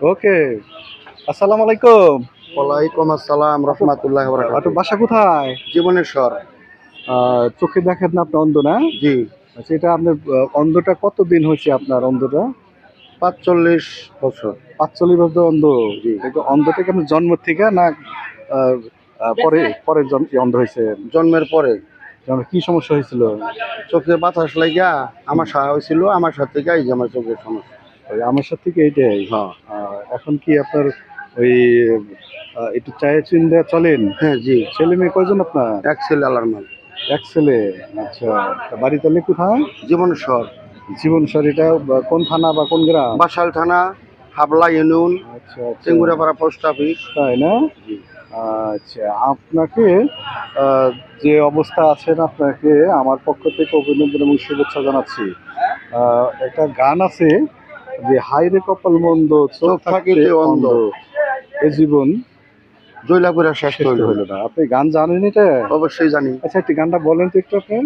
ওকে। আসসালামু আলাইকুম। ওয়ালাইকুম আসসালাম রহমতুল্লাহ আপনার বারাকাতুহু। বাসা কোথায়? জীবনেশ্বর। চোখে দেখেন না, আপনি অন্ধ না? জি। আচ্ছা, এটা আপনার অন্ধটা কতদিন হয়েছে আপনার অন্ধটা? ৪৫ বছর। ৪৫ বছর অন্ধ। জি। এটা অন্ধটা কি আপনার জন্ম থেকে না আ আ পরে পরে অন্ধ হয়েছেন? জন্মের পরে কি সমস্যা হয়েছিল? চোখে বাতাস লাইগা আমার সাহা হয়েছিল, আমার সাথে থেকে এই যে আমার চোখের সমস্যা। ওই আমার সাথে থেকে এইটাই। হ্যাঁ। আ এখন কি আপনার ওই একটু চায়ে চিন্তা চলেন? হ্যাঁ, জি। ছেলে মেয়ে কয়জন আপনার? এক ছেলে আল্লাহর মাল। এক ছেলে। আচ্ছা। তা বাড়ি তাহলে কোথায়? জীবনেশ্বর। জীবনস্বর, এটা কোন থানা বা কোন গ্রাম? বাসাইল থানা, হাবলা ইউনিয়ন, আচ্ছা আচ্ছা। চেঙ্গুরাপাড়া পোস্ট অফিস। তাই না? জি। আচ্ছা, আপনাকে যে অবস্থা আছেন, আপনাকে আমার পক্ষ থেকে অভিনন্দন এবং শুভেচ্ছা জানাচ্ছি। একটা গান আছে যে, হায়রে কপাল মন্দ, চোখ চোখ থাকিতে থাকিতে অন্ধ, অন্ধ, এ জীবন জৈলাপুরা শেষ শ্রেষ্ঠ হইল হইল না। না। আপনি গান জানেন এটা? অবশ্যই জানি। আচ্ছা, একটু গানটা বলেন তো একটু আপনি।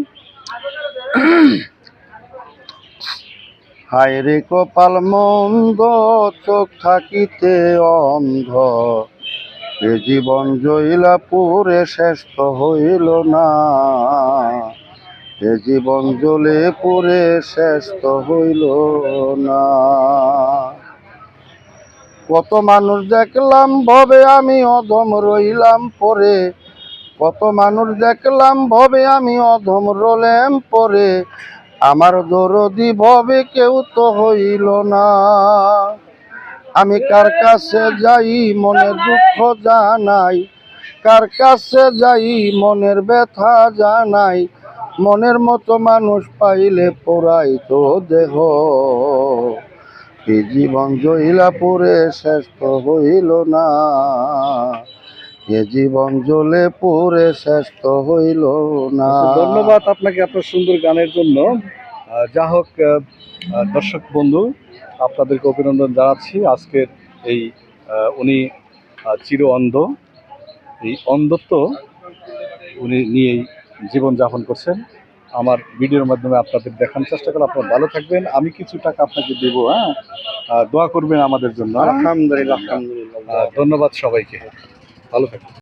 হায় রে কপাল মন্দ, চোখ থাকিতে অন্ধ, এ জীবন জইলা পুরে শেষ তো হইল না। এ জীবন জ্বলে পুরে শেষ তো হইল না। কত মানুষ দেখলাম ভবে আমি অধম রইলাম পরে, কত মানুষ দেখলাম ভবে আমি অধম রলেম পরে, আমার দরদি ভবে কেউ তো হইল না। আমি কার কাছে যাই মনের দুঃখ জানাই, কার কাছে যাই মনের ব্যথা জানাই, মনের মতো মানুষ পাইলে পোড়াই তো দেহ, এই জীবন জইলা পুরে শেষ তো হইল না। এ জীবন জ্বলে পুরে শেষ তো হইল না। আচ্ছা, ধন্যবাদ আপনাকে আপনার সুন্দর গানের জন্য। যা হোক, দর্শক বন্ধু, আপনাদেরকে অভিনন্দন জানাচ্ছি। আজকের এই উনি চির অন্ধ, এই অন্ধত্ব উনি নিয়েই জীবনযাপন করছেন। আমার ভিডিওর মাধ্যমে আপনাদের দেখানোর চেষ্টা করলে আপনারা ভালো থাকবেন। আমি কিছু টাকা আপনাকে দেবো, হ্যাঁ? দোয়া করবেন আমাদের জন্য, হ্যাঁ? আলহামদুলিল্লাহ, আলহামদুলিল্লাহ। ধন্যবাদ সবাইকে। ভালো থাকবেন।